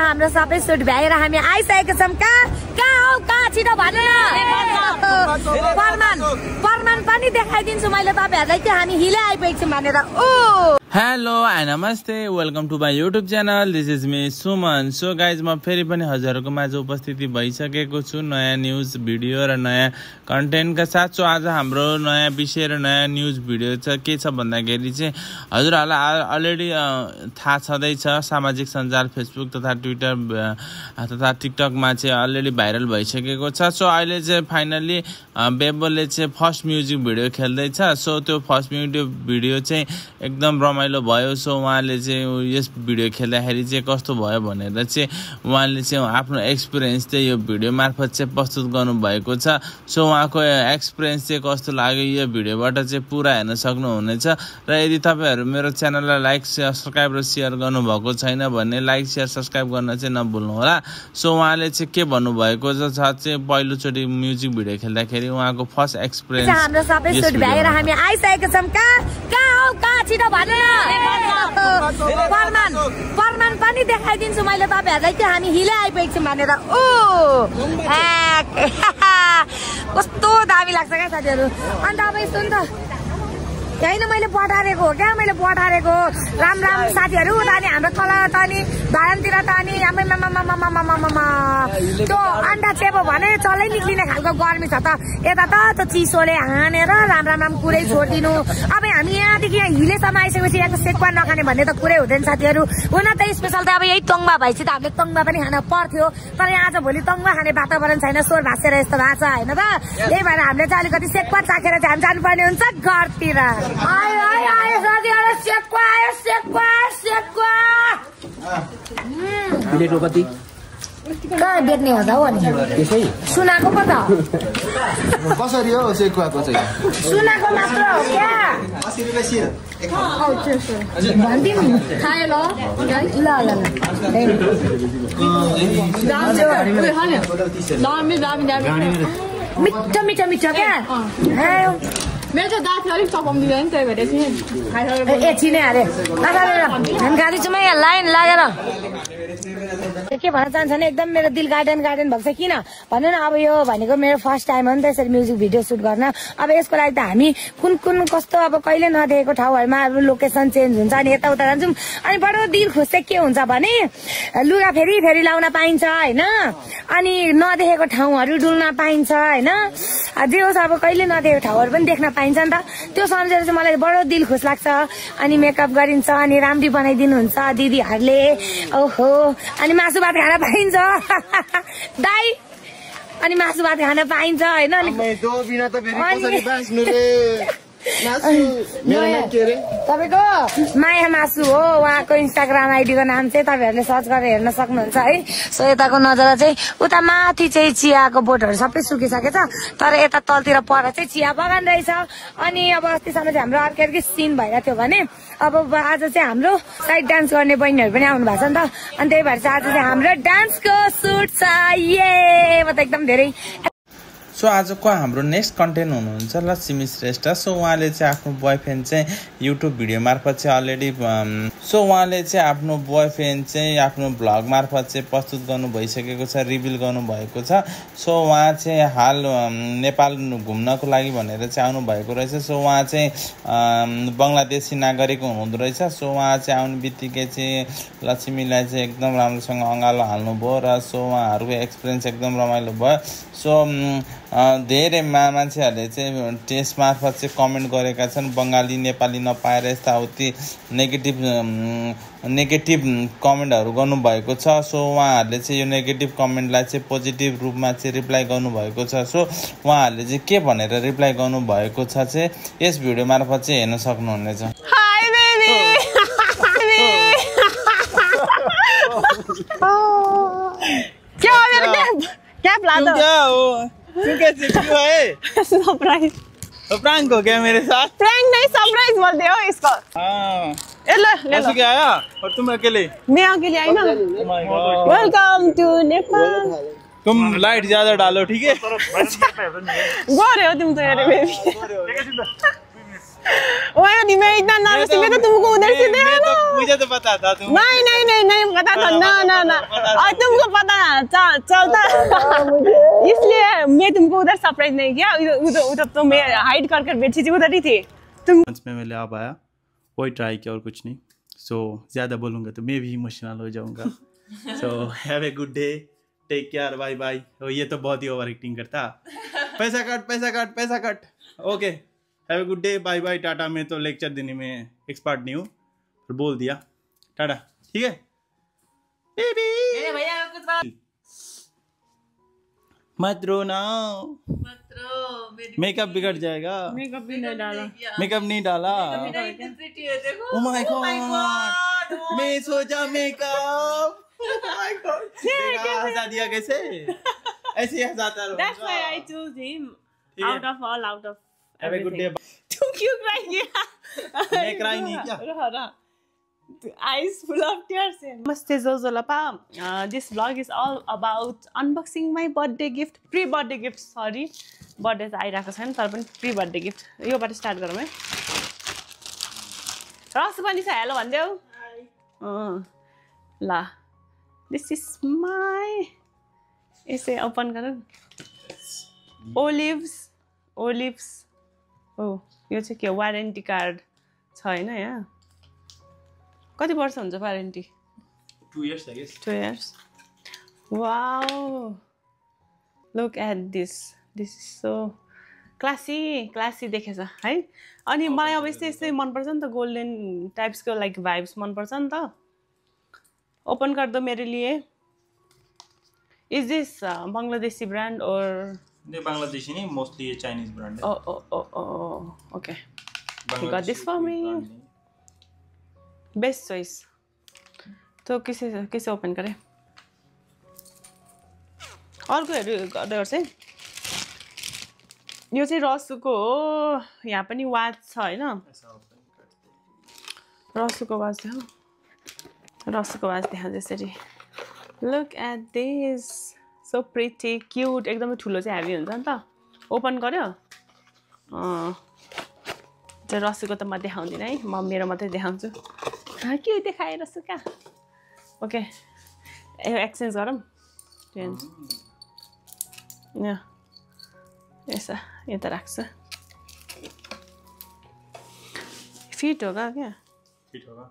हाम्रो सबै सुट भ्याएर हामी आइसकेको छौँ। कहाँ छिटो भन्नु प्रमाण पनि देखाइदिन्छु मैले तपाईहरुलाई कि हामी हिले आइपुगेछौँ भनेर। हेलो एन्ड नमस्ते, welcome to my YouTube channel. This is me Suman. So guys म फेरि पनि हजुरहरूको माझ उपस्थिति भइसकेको छु नयाँ न्युज भिडियो र नयाँ कन्टेन्टका साथ। सो आज हाम्रो नयाँ विषय र नयाँ न्युज भिडियो के छ भन्दाखेरि चाहिँ हजुरहरूलाई अलरेडी थाहा छँदैछ, सामाजिक सञ्जाल फेसबुक तथा ट्विटर तथा टिकटकमा चाहिँ अलरेडी भाइरल भइसकेको छ। सो अहिले चाहिँ फाइनली बेबोले चाहिँ फर्स्ट म्युजिक भिडियो खेल्दैछ। सो त्यो फर्स्ट म्युजिक भिडियो चाहिँ एकदम रमाइलो भयो। सो उहाँले चाहिँ यस भिडियो खेल्दाखेरि चाहिँ कस्तो भयो भनेर चाहिँ उहाँले चाहिँ आफ्नो एक्सपिरियन्स चाहिँ यो भिडियो मार्फत चाहिँ प्रस्तुत गर्नुभएको छ। सो उहाँको एक्सपिरियन्स चाहिँ कस्तो लाग्यो यो भिडियोबाट चाहिँ पुरा हेर्न सक्नुहुनेछ। र यदि तपाईँहरू मेरो च्यानललाई लाइक सब्सक्राइब र सेयर गर्नुभएको छैन भने लाइक सेयर सब्सक्राइब गर्न चाहिँ नभुल्नुहोला। सो उहाँले चाहिँ के भन्नुभएको छ चाहिँ पहिलोचोटि म्युजिक भिडियो खेल्दाखेरि उहाँको फर्स्ट एक्सपिरियन्स हाम्रो सबै सुट भ्याएर हामी आइसकेको छौँ। कहाँ छिटो भन्नु प्रमाण पनि देखाइदिन्छु मैले तपाईहरुलाई कि हामी हिले आइपुगेछौँ भनेर। कस्तो दामी लाग्छ क्या साथीहरू। अन्त अब यस्तो नि त होइन मैले पठारेको हो क्या, मैले पठारेको राम साथीहरू। उता नि हाम्रो तल त नि भाडनतिर त नि त्यो अन्डा चेपो भने चलै निक्लिने खालको गर्मी छ त। यता त त्यो चिसोले हानेर राम कुरै छोडिदिनु। अब हामी यहाँदेखि हिलेसम्म आइसकेपछि यहाँको सेक्वा नखाने भन्ने त कुरै हुँदैन साथीहरू। हुन त स्पेसल त अब यही तोङ्बा भएपछि त हामीले तोङ्बा पनि खान पर्थ्यो, तर यहाँ आज भोलि तोङ्बा खाने वातावरण छैन, स्वर भाँसेर यस्तो भएको छ होइन त। त्यही भएर हामीले चाहिँ अलिकति सेक्वा चाखेर चाहिँ हामी जानुपर्ने हुन्छ घरतिर। आयो साथीहरू, सेक्वा कति कहाँ बेच्ने हो त हो नि सुनाको पो त कसरी हो सेक्वाको चाहिँ? सुनाको मात्र हो क्या? 80 रुपैयाँ भन्दिनु खायो ल मिठो क्या। मेरो त दाँत अलिक चपाउँदिँदैन नि, त्यही भएर चाहिँ एकछिनै अरे हामी खाँदैछौँ यहाँ लाइन लागेर। के भन्न चाहन्छ भने एकदम मेरो दिल गार्डन भएको छ। किन भन्नु न, अब यो भनेको मेरो फर्स्ट टाइम हो नि त यसरी म्युजिक भिडियो सुट गर्न। अब यसको लागि त हामी कुन कस्तो अब कहिले नदेखेको ठाउँहरूमा अब लोकेसन चेन्ज हुन्छ अनि यताउता जान्छौँ। अनि बडो दिल खुस चाहिँ के हुन्छ भने लुगा फेरि लाउन पाइन्छ होइन, अनि नदेखेको ठाउँहरू डुल्न पाइन्छ होइन। जे होस् अब कहिले नदेखेको ठाउँहरू पनि देख्न पाइन्छ नि त। त्यो सम्झेर चाहिँ मलाई बडो दिल खुस लाग्छ। अनि मेकअप गरिन्छ अनि राम्री बनाइदिनुहुन्छ दिदीहरूले। ओहो, अनि मासु भात खान पाइन्छ दाई, अनि मासु भात खान पाइन्छ होइन। तपाईँको माया मासु हो, उहाँको इन्स्टाग्राम आइडीको नाम चाहिँ तपाईँहरूले सर्च गरेर हेर्न सक्नुहुन्छ है। सो यताको नजारा चाहिँ उता माथि चाहिँ चियाको बोटहरू सबै सुकिसकेछ, तर यता तलतिर पर चाहिँ चिया बगान रहेछ। अनि अब अस्तिसम्म चाहिँ हाम्रो अर्कै सिन भइरहेको थियो भने अब आज चाहिँ हाम्रो साइड डान्स गर्ने बहिनीहरू पनि आउनु भएको छ नि त। अनि त्यही भएर चाहिँ आज चाहिँ हाम्रो डान्सको सुट छ। ये म त एकदम धेरै। सो आजको हाम्रो नेक्स्ट कन्टेन्ट हुनुहुन्छ लक्ष्मी श्रेष्ठ। सो उहाँले चाहिँ आफ्नो बोयफ्रेन्ड चाहिँ युट्युब भिडियो मार्फत चाहिँ अलरेडी आफ्नो बोयफ्रेन्ड चाहिँ आफ्नो भ्लग मार्फत चाहिँ प्रस्तुत गर्नु भइसकेको छ, रिभिल गर्नुभएको छ। सो उहाँ चाहिँ हाल नेपाल घुम्नको लागि भनेर चाहिँ आउनु भएको रहेछ। सो उहाँ चाहिँ बङ्गलादेशी नागरिक हुनुहुँदो रहेछ। सो उहाँ चाहिँ आउने बित्तिकै चाहिँ लक्ष्मीलाई चाहिँ एकदम राम्रोसँग अँगालो हाल्नुभयो र सो उहाँहरूको एक्सपिरियन्स एकदम रमाइलो भयो। सो धेरै मान्छेहरूले चाहिँ त्यस मार्फत चाहिँ कमेन्ट गरेका छन्, बङ्गाली नेपाली नपाएर यस्ताउति नेगेटिभ कमेन्टहरू गर्नुभएको छ। सो उहाँहरूले चाहिँ यो नेगेटिभ कमेन्टलाई चाहिँ पोजिटिभ रूपमा चाहिँ रिप्लाई गर्नुभएको छ। सो उहाँहरूले चाहिँ के भनेर रिप्लाई गर्नुभएको छ चाहिँ यस भिडियो मार्फत चाहिँ हेर्न सक्नुहुनेछ। हाय बेबी क्या हो मेरो क्या प्लान हो? तू कैसे क्यों है? सरप्राइज प्रैंक हो गया मेरे साथ। प्रैंक नहीं सरप्राइज बोलते हो इसको। हाँ ले लो क्या आया और तुम अकेले? मैं अकेले आई ना। Welcome to Nepal. तुम लाइट ज्यादा डालो ठीक है? गोरे हो तुम तो यार बेबी। ओए मैं इतना नर्वस थी, मैं तो तुमको उधर से देखा ना। मुझे तो पता था तुम नहीं पता था। ना और तुमको पता चलता इसलिए मैं तुमको उधर सरप्राइज नहीं किया। उधर तो मैं हाइड कर बैठी थी, उधर ही थी तुम। में मैं ले आ पाया, वही ट्राई किया और कुछ नहीं। सो ज़्यादा बोलूँगा तो मैं भी इमोशनल हो जाऊँगा। So have a good day, take care, bye bye. ये तो बहुत ही ओवर एक्टिंग करता। पैसा cut. Okay, have a good day, bye bye, टाटा। मैं तो लेक्चर देने में एक्सपर्ट नहीं हूँ, पर बोल दिया टाटा, ठीक है बेबी। मत रोना, मेकअप बिगड़ जाएगा। मेकअप भी नहीं डाला। मेकअप नहीं डाला। ओह माय गॉड, मैं सोचा मेकअप। ओह माय गॉड, हंसा दिया कैसे? ऐसे ही हंसाता रहूंगा। That's why I chose him. Out of Have a good day. तुम क्यों cry किया? मैं cry नहीं किया। रहा। Eyes full of tears. Namaste Zozolapa. This vlog is all about unboxing my birthday gift, pre-birthday gift. Sorry, birthday चाहिँ आइरहेको छैन, तर पनि pre-birthday gift. योबाट स्टार्ट गरौँ है। रस पनि छ, हेलो भन्देऊ। ल, this is my, यसै ओपन गरौँ। Olives. ओ यो चाहिँ के वारेन्टी कार्ड छ हैन यहाँ? कति वर्ष हुन्छ warranty? 2 years I guess. 2 years. Wow. Look at this. This is so classy देखेछ है। अनि मलाई अब यस्तै मनपर्छ नि त, गोल्डन टाइप्सको लाइक भाइब्स मनपर्छ नि त। ओपन कर दो मेरे लिए। Is this Bangladeshi brand or? नहीं, बांग्लादेशी नहीं, मोस्टली ये चाइनीज ब्रांड है। Oh, okay. You got this for me. Best choice. तो किसे ओपन करें? अर्कोहरू गर्दै गर्छ है। यो चाहिँ रसुको हो, यहाँ पनि वाच छ हैन? रसुको वाच देखाऊ। रसुको वाच देखाऊ जसरी। Look at this. So pretty, cute. एकदमै ठुलो चाहिँ हेभी हुन्छ नि त। ओपन गर्यो? रसुको त म देखाउँदिन है, म मेरो मात्रै देखाउँछु। के देखाए रसुका? ओके, यो एक्सचेन्ज गरौँ। यसो यता राख्छु। फिट होगा क्या? फिट होगा।